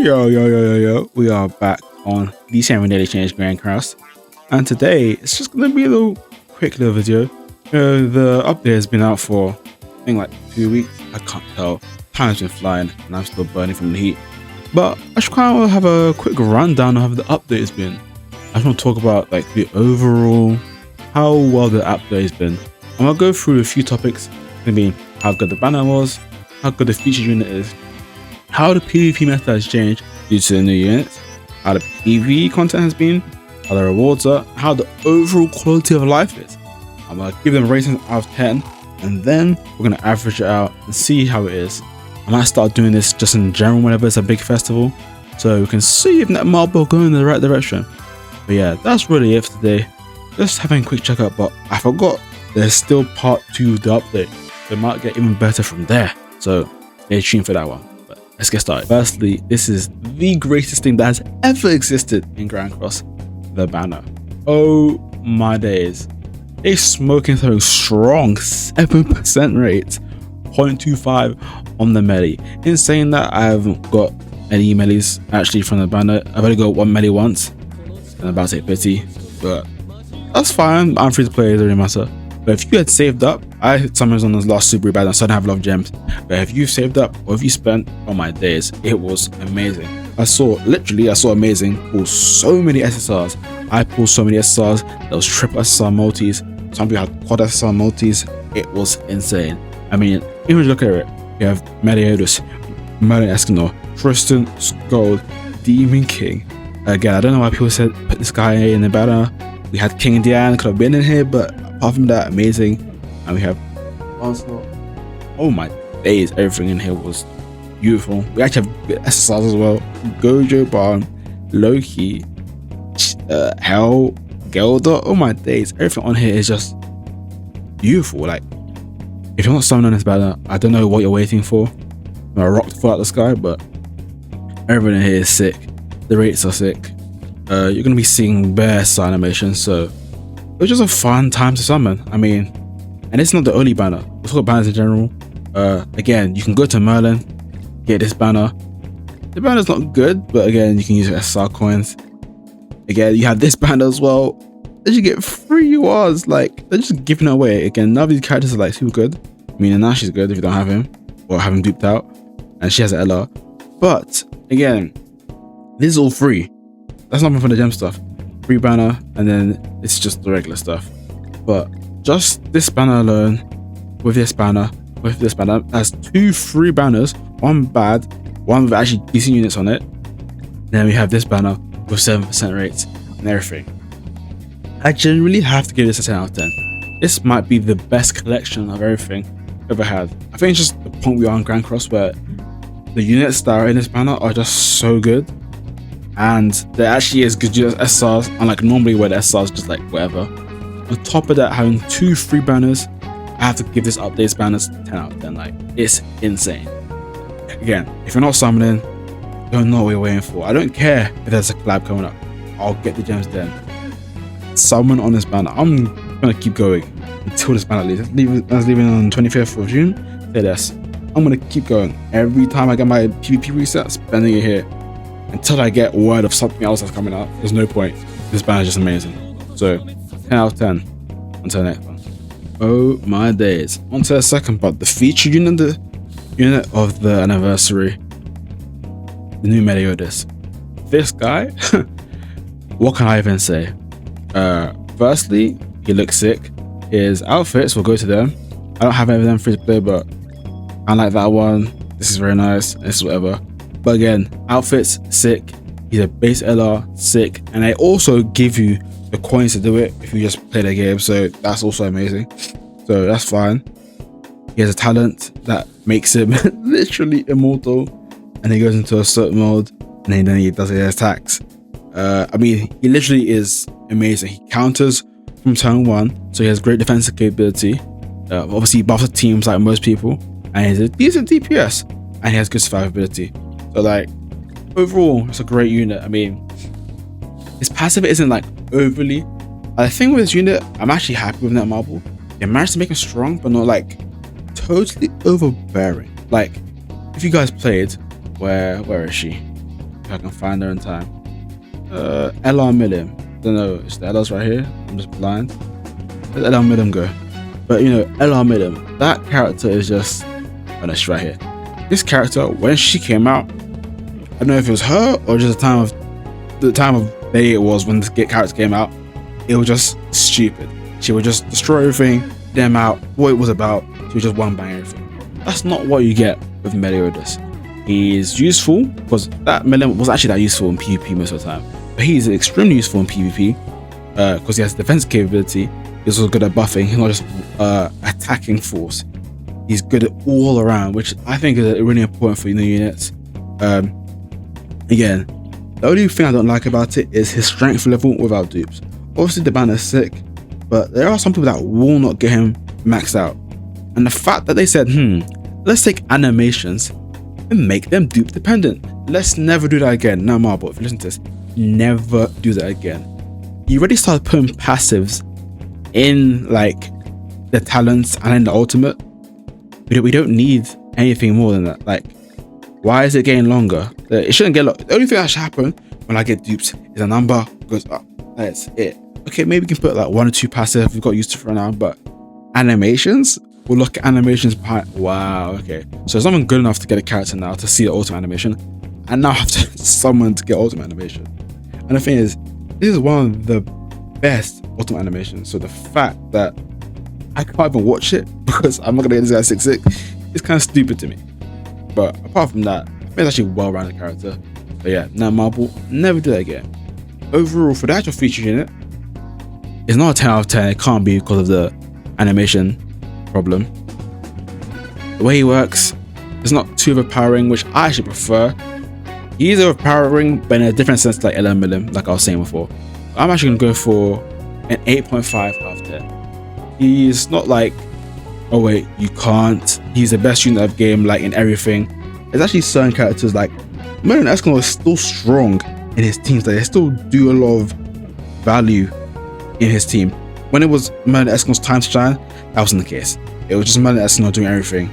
Yo. We are back on the Semi Daily Change Grand Cross. And today, it's just going to be a quick little video. The update has been out for, I think, like 2 weeks. I can't tell. Time's been flying and I'm still burning from the heat. But I just kind of have a quick rundown of how the update has been. I just want to talk about like the overall, how well the update has been. I'm going to go through a few topics. Maybe how good the banner was, how good the feature unit is, how the PvP meta has changed due to the new units, how the PvE content has been, how the rewards are, how the overall quality of life is. I'm going to give them ratings out of 10, and then we're going to average it out and see how it is. I might start doing this just in general whenever it's a big festival, so we can see if that marble going in the right direction. But yeah, that's really it for today. Just having a quick checkup, but I forgot there's still part 2 of the update. So it might get even better from there. So stay tuned for that one. But let's get started. Firstly, this is the greatest thing that has ever existed in Grand Cross, the banner. Oh my days. They smoking through strong 7% rate, 0.25 on the melee. In saying that, I haven't got any melees actually from the banner. I've only got one melee once, and I'm about to take pity, but that's fine. I'm free to play, it doesn't really matter. But if you had saved up, I hit summons on the last super bad, so I don't have a lot of gems. But if you saved up or if you spent, on my days, it was amazing. I saw amazing pull so many SSRs. I pulled so many SSRs. There was triple SSR multis. Some people had quad SSR multis. It was insane. I mean, even look at it. You have Meliodas, Merlin Escanor, Tristan, Scold, Demon King. Again, I don't know why people said put this guy in the banner. We had King Diane, could have been in here, but apart from that, amazing. And we have Onslaught. Oh my days, everything in here was beautiful. We actually have SSRs as well. Gojo Barn, Loki, Hell, Gelder. Oh my days, everything on here is just beautiful. Like, if you're not summoning on this banner, I don't know what you're waiting for. I rocked fall out the sky, but everything in here is sick. The rates are sick. You're gonna be seeing bare animations, so it was just a fun time to summon. I mean, and it's not the only banner. We'll talk about banners in general. Again, you can go to Merlin, get this banner. The banner's not good, but again, you can use SR coins. Again, you have this banner as well. Then you get free URs. Like, they're just giving it away. Again, none of these characters are like super good. I mean, Anashi's good if you don't have him or have him duped out, and she has an LR. But again, this is all free. That's nothing for the gem stuff. Free banner, and then it's just the regular stuff. But just this banner alone, with this banner, has 2 free banners, one bad, one with actually decent units on it. Then we have this banner with 7% rates and everything. I generally have to give this a 10 out of 10. This might be the best collection of everything I've ever had. I think it's just the point we are on Grand Cross where the units that are in this banner are just so good. And there actually is good SRs, unlike normally where the SRs just like whatever. On top of that, having 2 free banners, I have to give this updates banners 10 out of 10. Like, it's insane. Again, if you're not summoning, don't know what you're waiting for. I don't care if there's a collab coming up. I'll get the gems then. Summon on this banner. I'm gonna keep going until this banner leaves. That's leaving on 25th of June. Say this. I'm gonna keep going. Every time I get my PvP reset, spending it here. Until I get word of something else that's coming out. There's no point. This banner is just amazing. So 10 out of 10. Until the next one. Oh my days. On to the second part. The feature unit, the unit of the anniversary. The new Meliodas. This guy, what can I even say? Firstly, he looks sick. His outfits, we'll go to them. I don't have any of them free to play, but I like that one. This is very nice. This is whatever. But again, outfits, sick. He's a base LR, sick. And they also give you the coins to do it if you just play the game. So that's also amazing. So that's fine. He has a talent that makes him literally immortal. And he goes into a certain mode. And then he does his attacks. I mean, he literally is amazing. He counters from turn 1. So he has great defensive capability. Obviously, he buffs the teams like most people. And he has a decent DPS. And he has good survivability. So like, overall, it's a great unit. I mean, his passive isn't like overly. I think with this unit, I'm actually happy with that marble. They managed to make him strong, but not like totally overbearing. Like, if you guys played, where is she? I can find her in time. LR Milim. Don't know, it's the LRs right here. I'm just blind. Let LR Milim go. But you know, LR Milim, that character is just honest right here. This character, when she came out, I don't know if it was her or just the time of day it was when this character came out. It was just stupid. She would just destroy everything, them out, what it was about. She would just one bang everything. That's not what you get with Meliodas. He's useful because that Milim was actually that useful in PvP most of the time. But he's extremely useful in PvP because he has defense capability. He's also good at buffing. He's not just attacking force. He's good at all around, which I think is really important for new units. Again, the only thing I don't like about it is his strength level without dupes. Obviously the banner is sick, but there are some people that will not get him maxed out. And the fact that they said, let's take animations and make them dupe dependent. Let's never do that again. Now Marble, if you listen to this, never do that again. You already started putting passives in like the talents and in the ultimate. We don't need anything more than that. Like, why is it getting longer? It shouldn't get longer. The only thing that should happen when I get dupes is the number goes up. That's it. Okay, maybe we can put like 1 or 2 passive we've got used to for now, but animations? We'll look at animations behind. Wow, okay. So it's not even good enough to get a character now to see the ultimate animation. I now have to summon to get ultimate animation. And the thing is, this is one of the best ultimate animations. So the fact that I can't even watch it because I'm not gonna get this guy 6-6 is kind of stupid to me. But apart from that, it's actually a well-rounded character. But yeah, now Marble, never do that again. Overall, for the actual feature unit, it's not a 10 out of 10. It can't be because of the animation problem. The way he works is not too overpowering, which I actually prefer. He's overpowering, but in a different sense, like LR Milim, like I was saying before. I'm actually gonna go for an 8.5 out of 10. He's not like, oh wait, you can't. He's the best unit of game, like in everything. There's actually certain characters like Merlin Escanor is still strong in his teams. Like they still do a lot of value in his team. When it was Merlin Escanor's time to shine, that wasn't the case. It was just Merlin Escanor doing everything.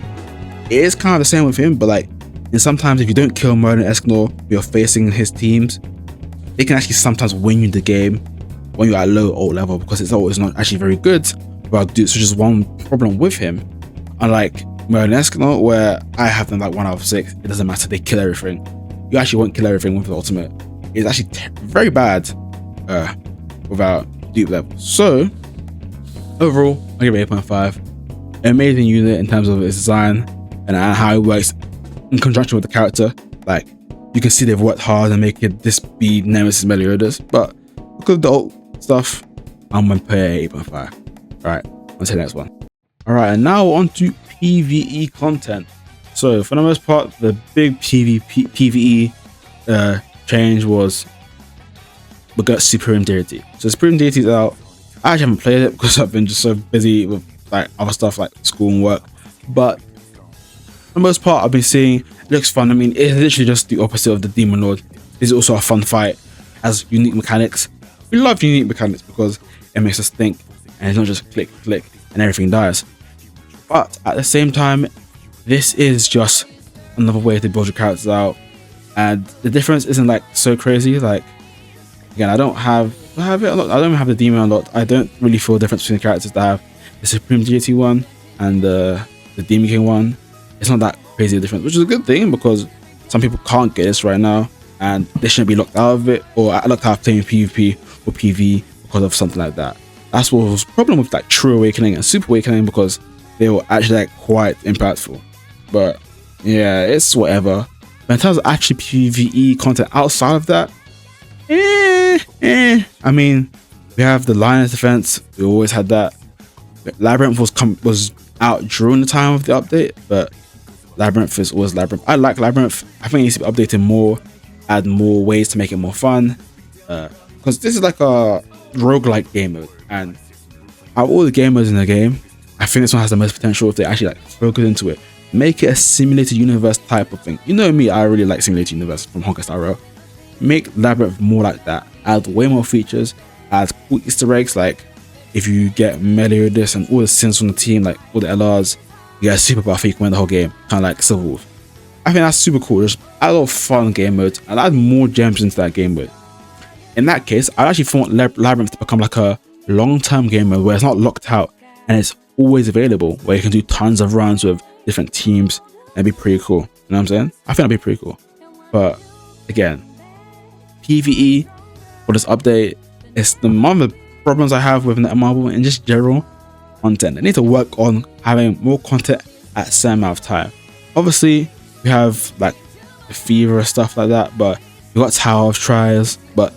It is kind of the same with him, but like, and sometimes if you don't kill Merlin Escanor, you're facing his teams, it can actually sometimes win you the game when you're at low ult level because it's always not actually very good without dupes, which is one problem with him. Unlike Merlin Escanor, where I have them like 1 out of 6, it doesn't matter, they kill everything. You actually won't kill everything with the ultimate. It's actually very bad without dupe level. So overall, I give it 8.5. Amazing unit in terms of its design and how it works in conjunction with the character. Like, you can see they've worked hard and make it this be Nemesis Meliodas, but because of the ult stuff, I'm gonna pay 8.5. Alright, on to the next one. Alright, and now on to PvE content. So for the most part, the big PvE change was we got Supreme Deity. So Supreme Deity is out. I actually haven't played it because I've been just so busy with like other stuff like school and work, but for the most part I've been seeing it looks fun. I mean, it's literally just the opposite of the Demon Lord. This is also a fun fight, has unique mechanics. We love unique mechanics because it makes us think and it's not just click click and everything dies. But at the same time, this is just another way to build your characters out, and the difference isn't like so crazy. Like, again, I don't have it unlocked. I don't have the Demon unlocked. I don't really feel the difference between the characters that have the Supreme Deity one and the Demon King one. It's not that crazy a difference, which is a good thing because some people can't get this right now and they shouldn't be locked out of it, or locked out of playing PvP or PV because of something like that. That's what was the problem with like True Awakening and Super Awakening, because they were actually like quite impactful. But yeah, it's whatever. But in terms of actually PvE content outside of that, I mean, we have the Lioness defense. We always had that. Labyrinth was out during the time of the update, but Labyrinth is always Labyrinth. I like Labyrinth. I think it needs to be updated more, add more ways to make it more fun, because this is like a roguelike game mode, and out of all the game modes in the game, I think this one has the most potential if they actually like focus into it. Make it a simulated universe type of thing. You know me, I really like simulated universe from Honkai Star Rail. Make Labyrinth more like that. Add way more features. Add cool Easter eggs, like if you get Meliodas and all the sins from the team, like all the LRs, you get a super buff, you can win the whole game, kind of like Civil War. I I think that's super cool. Just add a lot of fun game modes and add more gems into that game mode. In that case, I actually want Labyrinth to become like a long-term game mode where it's not locked out and it's always available, where you can do tons of runs with different teams. That'd be pretty cool. You know what I'm saying? I think that'd be pretty cool. But again, PvE for this update is one of the problems I have with Netmarble and just general content. They need to work on having more content at a certain amount of time. Obviously, we have like the Fever stuff like that, but we got Tower of Trials, but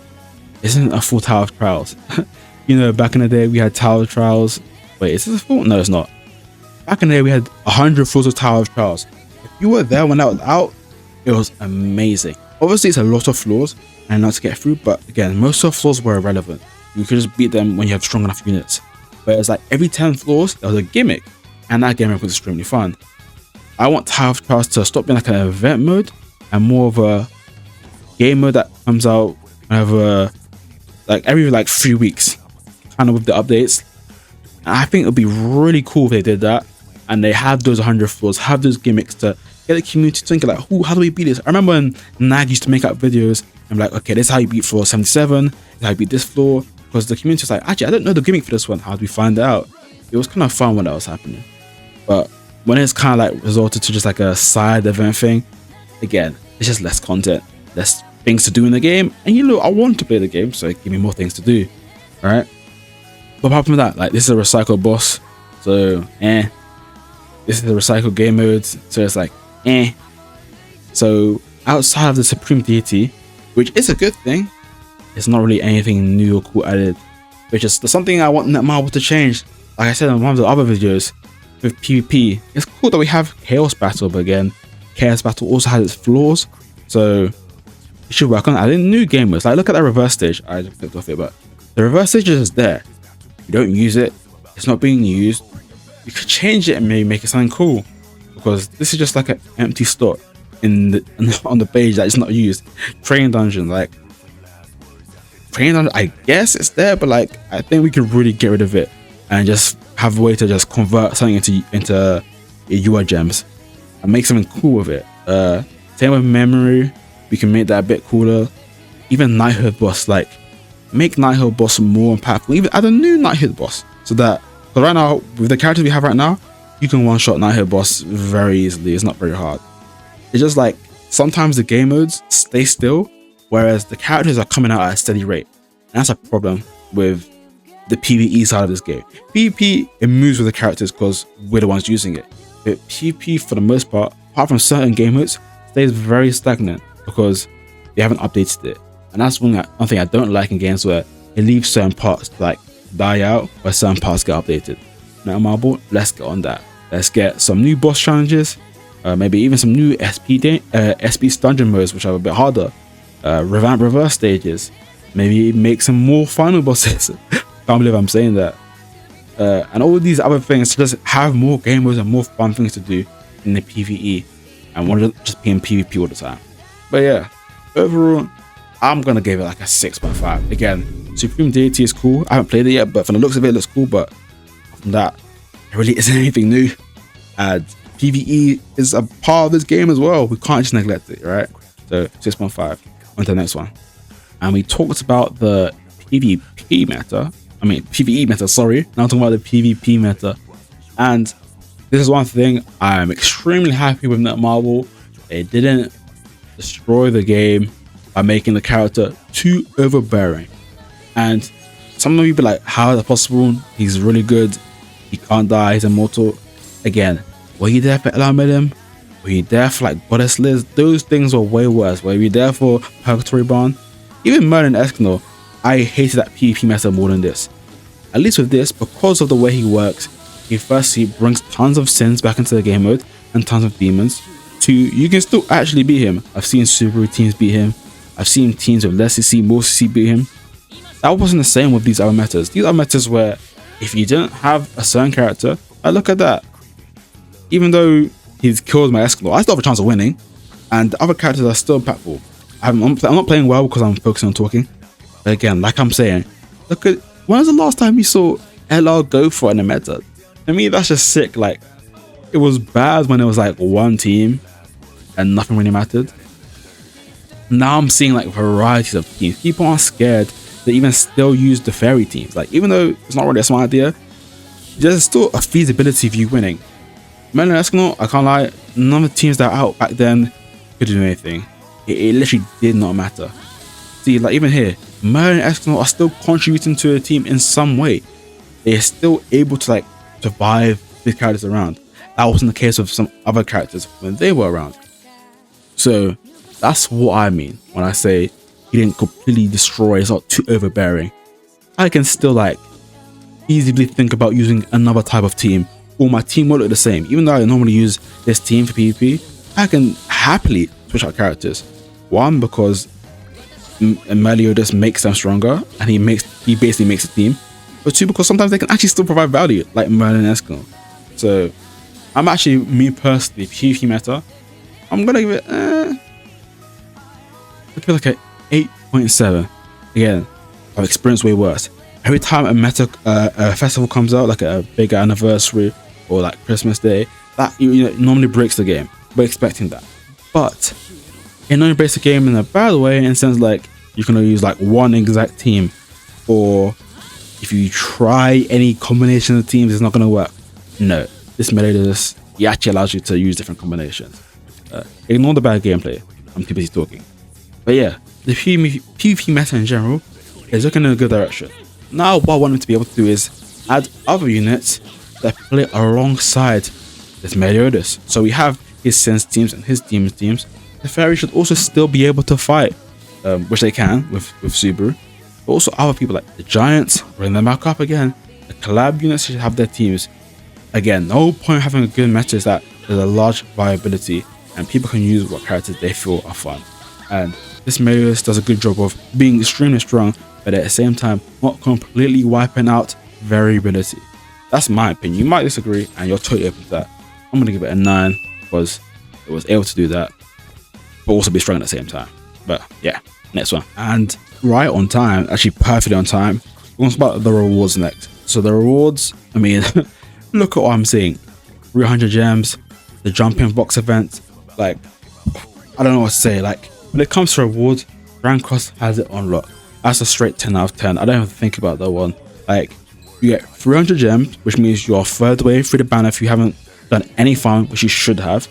isn't a full Tower of Trials. You know, back in the day we had Tower of Trials. Wait, is this a full? No, it's not. Back in the day we had 100 floors of Tower of Trials. If you were there when that was out, it was amazing. Obviously it's a lot of floors and not to get through, but again, most of the floors were irrelevant. You could just beat them when you have strong enough units. But it's like every 10 floors there was a gimmick, and that gimmick was extremely fun. I want Tower of Trials to stop being like an event mode and more of a game mode that comes out whenever, like every 3 weeks, kind of with the updates. And I think it would be really cool if they did that and they have those 100 floors, have those gimmicks to get the community thinking like, how do we beat this? I remember when Nag used to make up videos and be like, okay, this is how you beat floor 77, this is how you beat this floor, because the community was like, actually I don't know the gimmick for this one, how do we find out? It was kind of fun when that was happening. But when it's kind of like resorted to just like a side event thing, again, it's just less content, less things to do in the game. And you know, I want to play the game, so give me more things to do, right? But apart from that, like this is a recycle boss, so this is a recycle game mode, so it's like so outside of the Supreme Deity, which is a good thing, it's not really anything new or cool added, which is something I want Netmarble to change. Like I said in one of the other videos with PvP, it's cool that we have Chaos Battle, but again, Chaos Battle also has its flaws, so you should work on adding new game modes. Like look at that reverse stage. I just clicked off it, but the reverse stage is there. You don't use it, it's not being used. You could change it and maybe make it something cool, because this is just like an empty slot on the page that is not used. Training dungeon, like training dungeon, I guess it's there, but like I think we could really get rid of it and just have a way to just convert something into UI gems and make something cool with it. Same with memory, we can make that a bit cooler. Even Knighthood boss, like make Knighthood boss more impactful. Even add a new Knighthood boss, so that, but right now with the characters we have right now, you can one shot Knighthood boss very easily. It's not very hard. It's just like sometimes the game modes stay still, whereas the characters are coming out at a steady rate, and that's a problem with the PvE side of this game. PvP, it moves with the characters because we're the ones using it, but PvP for the most part, apart from certain game modes, stays very stagnant because they haven't updated it. And that's one thing I don't like in games where it leaves certain parts to like die out, where certain parts get updated. Netmarble, let's get on that. Let's get some new boss challenges, maybe even some new SP dungeon modes which are a bit harder, revamp reverse stages, maybe make some more final bosses. Can't believe I'm saying that. And all these other things to just have more game modes and more fun things to do in the PvE, and want to just be in PvP all the time. But yeah, overall, I'm gonna give it like a 6.5. Again, Supreme Deity is cool. I haven't played it yet, but from the looks of it, it looks cool. But from that, it really isn't anything new. And PvE is a part of this game as well. We can't just neglect it, right? So 6.5. On to the next one. And we talked about the PvP meta. I mean PvE meta. Sorry. Now I'm talking about the PvP meta. And this is one thing I'm extremely happy with Netmarble. It didn't destroy the game by making the character too overbearing. And some of you be like, how is that possible? He's really good, he can't die, he's immortal. Again, were you there for Elamedim? Were you there for like Goddess Liz? Those things were way worse. Were you there for Purgatory Barn? Even Merlin Eskimo, I hated that PvP meta more than this. At least with this, because of the way he works, he firstly brings tons of sins back into the game mode and tons of demons. Two, you can still actually beat him. I've seen Subaru teams beat him. I've seen teams with less CC, more CC beat him. That wasn't the same with these other metas. These other metas where if you didn't have a certain character, look at that. Even though he's killed my Escalor, I still have a chance of winning, and the other characters are still impactful. I'm not playing well because I'm focusing on talking. But again, like I'm saying, look at, when was the last time you saw LR go for it in a meta? To me, that's just sick. Like, it was bad when it was like one team, and nothing really mattered. Now I'm seeing like varieties of teams. People aren't scared to even still use the fairy teams. Like, even though it's not really a smart idea, there's still a feasibility of you winning. Merlin Eskimo, I can't lie, none of the teams that are out back then could do anything. It literally did not matter. See, like even here, Merlin Eskimo are still contributing to a team in some way. They're still able to like survive these characters around. That wasn't the case with some other characters when they were around. So that's what I mean when I say he didn't completely destroy, it's not too overbearing. I can still like easily think about using another type of team, or my team will look the same. Even though I normally use this team for PvP, I can happily switch out characters. One, because Meliodas makes them stronger and he basically makes a team. But two, because sometimes they can actually still provide value, like Merlin Eskimo. So I'm actually, me personally, PvP meta, I'm gonna give it I feel like an 8.7. Again, I've experienced way worse. Every time a meta festival comes out, like a big anniversary or like Christmas Day, that normally breaks the game. We're expecting that. But it only breaks the game in a bad way, in the sense like you can only use like one exact team, or if you try any combination of teams, it's not going to work. No, this Meliodas, he actually allows you to use different combinations. Ignore the bad gameplay. I'm too busy talking. But yeah, the PvP meta in general is looking in a good direction. Now what I want him to be able to do is add other units that play alongside this Meliodas. So we have his Sense teams and his Demon teams. The Fairy should also still be able to fight, which they can with Subaru. But also other people like the Giants, bring them back up again. The collab units should have their teams. Again, the whole point of having a good meta is that there's a large viability and people can use what characters they feel are fun. And this Meliodas does a good job of being extremely strong, but at the same time not completely wiping out variability. That's my opinion. You might disagree and you're totally open to that. I'm going to give it a 9 because it was able to do that, but also be strong at the same time. But yeah, next one. And right on time, actually perfectly on time, we're going to talk about the rewards next. So the rewards, I mean, look at what I'm seeing. 300 gems, the jumping box event, like, I don't know what to say. Like, when it comes to rewards, Grand Cross has it on lock. That's a straight 10 out of 10. I don't have to think about that one. Like, you get 300 gems, which means you're a third way through the banner if you haven't done any farm, which you should have.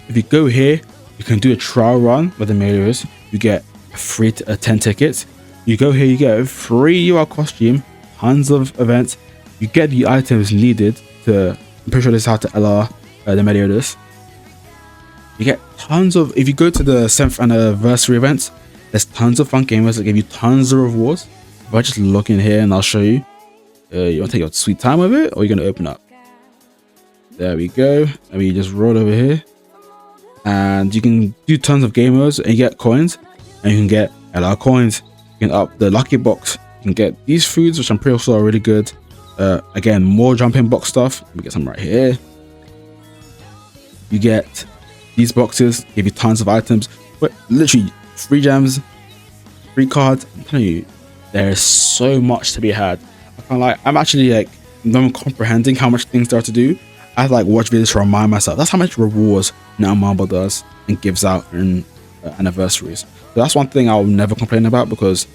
If you go here, you can do a trial run with the Meliodas. You get free 10 tickets. You go here, you get a free UR costume, tons of events. You get the items needed to, I'm pretty sure this is how to LR the Meliodas. You get tons of, if you go to the 7th anniversary events, there's tons of fun gamers that give you tons of rewards. If I just look in here and I'll show you. You want to take your sweet time with it, or you're going to open up? There we go. I mean, you just roll over here. And you can do tons of game modes and you get coins. And you can get LR coins. You can up the lucky box. You can get these foods, which I'm pretty sure are really good. Again, more jumping box stuff. Let me get some right here. You get these boxes, give you tons of items. But literally, free gems, free cards. I'm telling you, there is so much to be had. I'm actually like not comprehending how much things there are to do. I like watch videos to remind myself. That's how much rewards Now Marble does and gives out in anniversaries. So that's one thing I'll never complain about, because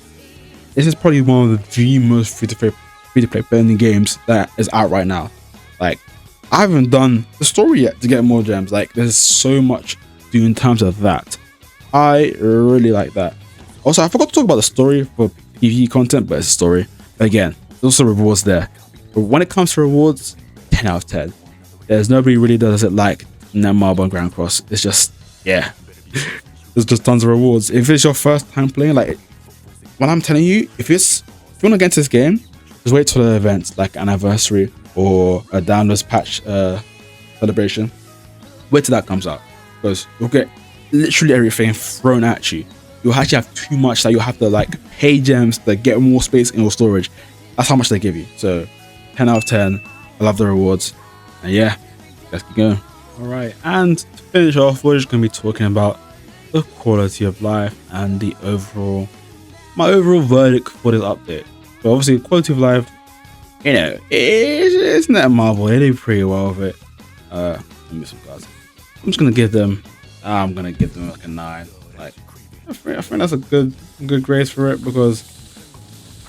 this is probably one of the most free-to-play burning games that is out right now. Like, I haven't done the story yet to get more gems. Like, there's so much to do in terms of that. I really like that. Also, I forgot to talk about the story for PvE content, but it's a story. But again, there's also rewards there. But when it comes to rewards, 10 out of 10. There's nobody really does it like Netmarble and Grand Cross. It's just, yeah. There's just tons of rewards. If it's your first time playing, like, what I'm telling you, if you want to get into this game, just wait till the events like anniversary or a downloads patch celebration. Wait till that comes out, because you'll get literally everything thrown at you. You'll actually have too much that you'll have to like pay gems to get more space in your storage. That's how much they give you. So 10 out of 10. I love the rewards. And yeah, let's keep going. All right, and to finish off, we're just going to be talking about the quality of life and my overall verdict for this update. So obviously, quality of life, you know, it's not a marvel. They did pretty well with it. Let me some cards. I'm just going to give them I'm gonna give them like a 9. Like I think that's a good grade for it because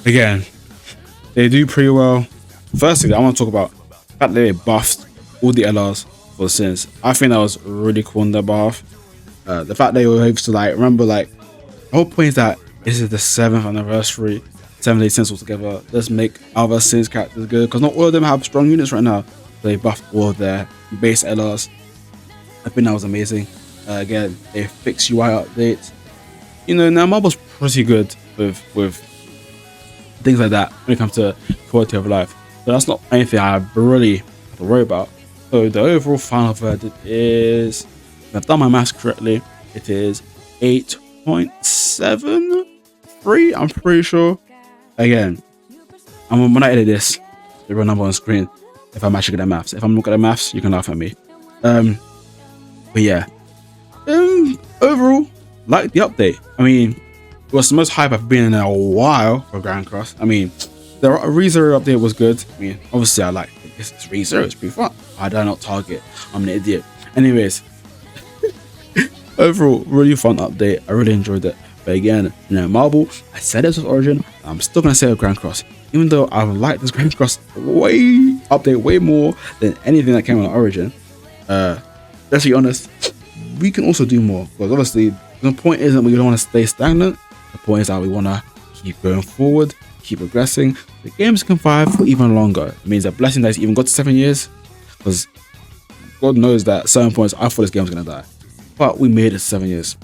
again they do pretty well. Firstly, I want to talk about the fact that they buffed all the LRs for Sins. I think that was really cool on their behalf. The fact they were able to like remember like the whole point is that this is the 7th anniversary, 7 Sins all together. Let's make other Sins characters good because not all of them have strong units right now. They buffed all of their base LRs. I think that was amazing. Again, they fixed UI updates. You know, now Marvel's pretty good with things like that when it comes to quality of life. So that's not anything I really have to worry about. So the overall final verdict is, if I've done my maths correctly, it is 8.73. I'm pretty sure. Again, when I edit this, the real number on screen. If I'm actually good at maths. If I'm not good at maths, you can laugh at me. But yeah. Overall, like the update. I mean, it was the most hype I've been in a while for Grand Cross. I mean, the ReZero update was good. I mean, obviously I like this ReZero, it's pretty fun. Why did I not target? I'm an idiot. Anyways, overall, really fun update. I really enjoyed it. But again, you know, Marvel, I said this was Origin. I'm still gonna say it with Grand Cross. Even though I like this Grand Cross update way more than anything that came on Origin. Let's be honest, we can also do more because obviously the point isn't we don't want to stay stagnant. The point is that we want to keep going forward, keep progressing. The games can survive for even longer. It means that blessing that it's even got to 7 years, because God knows that at certain points I thought this game was gonna die, but we made it 7 years.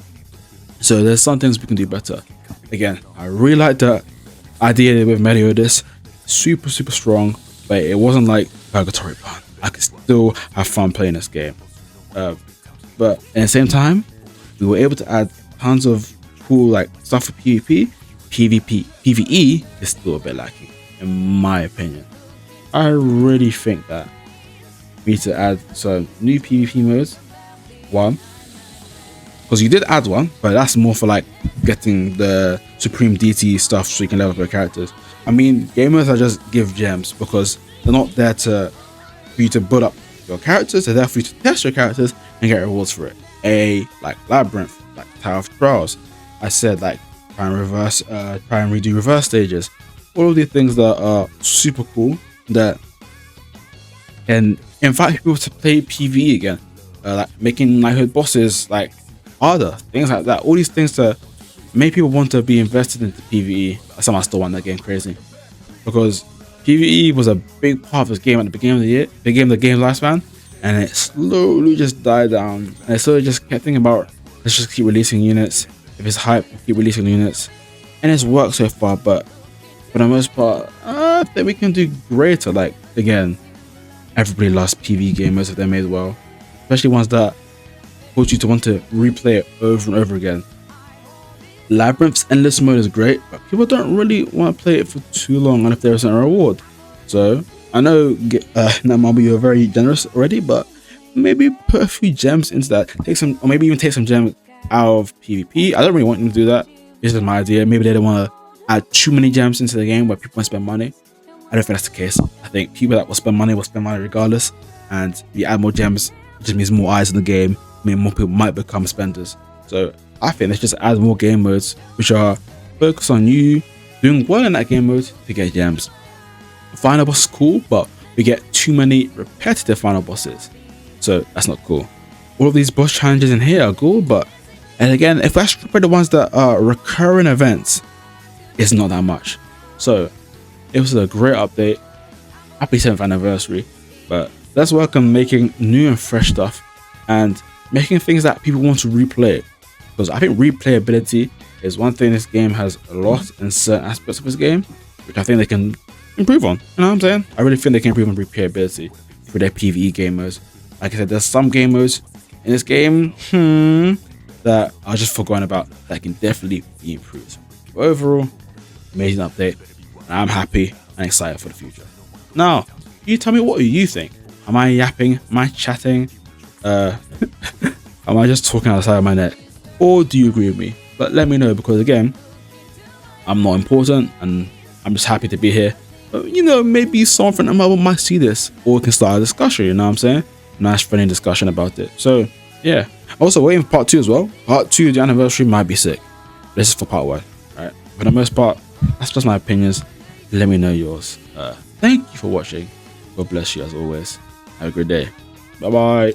So there's some things we can do better. Again, I really like the idea with Meliodas, super strong, but it wasn't like purgatory fun. I could still have fun playing this game. But at the same time, we were able to add tons of cool like stuff for PvP. PvE is still a bit lacking, in my opinion. I really think that we need to add some new PvP modes. One, because you did add one, but that's more for like getting the Supreme DT stuff so you can level up your characters. I mean, gamers are just give gems because they're not there for you to build up your characters, they're there for you to test your characters and get rewards for it. Like Labyrinth, like Tower of Trials. I said like try and redo reverse stages. All of these things that are super cool that can invite people to play PvE again. Like making knighthood bosses like harder, things like that. All these things to make people want to be invested into PvE. Somehow I still want that game crazy because PvE was a big part of this game at the beginning of the year, beginning of the game's lifespan, and it slowly just died down. And I slowly just kept thinking about, let's just keep releasing units. If it's hype, keep releasing units. And it's worked so far, but for the most part, I think we can do greater. Like, again, everybody loves PvE gamers if they're made well, especially ones that cause you to want to replay it over and over again. Labyrinth's endless mode is great, but people don't really want to play it for too long and if there isn't a reward. So I know Marble, you're very generous already, but maybe put a few gems into that. Or maybe even take some gems out of PvP. I don't really want them to do that. This is my idea. Maybe they don't want to add too many gems into the game where people want to spend money. I don't think that's the case. I think people that will spend money regardless. And if you add more gems, it just means more eyes in the game. I mean, more people might become spenders. So I think let's just add more game modes which are focused on you doing well in that game mode to get gems. Final boss is cool, but we get too many repetitive final bosses, so that's not cool. All of these boss challenges in here are cool, but and again, if I strip the ones that are recurring events, it's not that much. So it was a great update. Happy 7th anniversary, but let's work on making new and fresh stuff and making things that people want to replay. Because I think replayability is one thing this game has lost in certain aspects of this game, which I think they can improve on. You know what I'm saying? I really think they can improve on replayability for their PvE game modes. Like I said, there's some game modes in this game that I was just forgotten about that can definitely be improved. But overall, amazing update, and I'm happy and excited for the future. Now, you tell me, what do you think? Am I yapping? Am I chatting? Am I just talking outside of my neck? Or do you agree with me? But let me know, because again, I'm not important and I'm just happy to be here. But you know, maybe someone from the Marvel might see this, or we can start a discussion, you know what I'm saying? Nice friendly discussion about it. So yeah. Also waiting for part 2 as well. Part 2, the anniversary might be sick. This is for part 1. Alright. For the most part, that's just my opinions. Let me know yours. Thank you for watching. God bless you as always. Have a great day. Bye bye.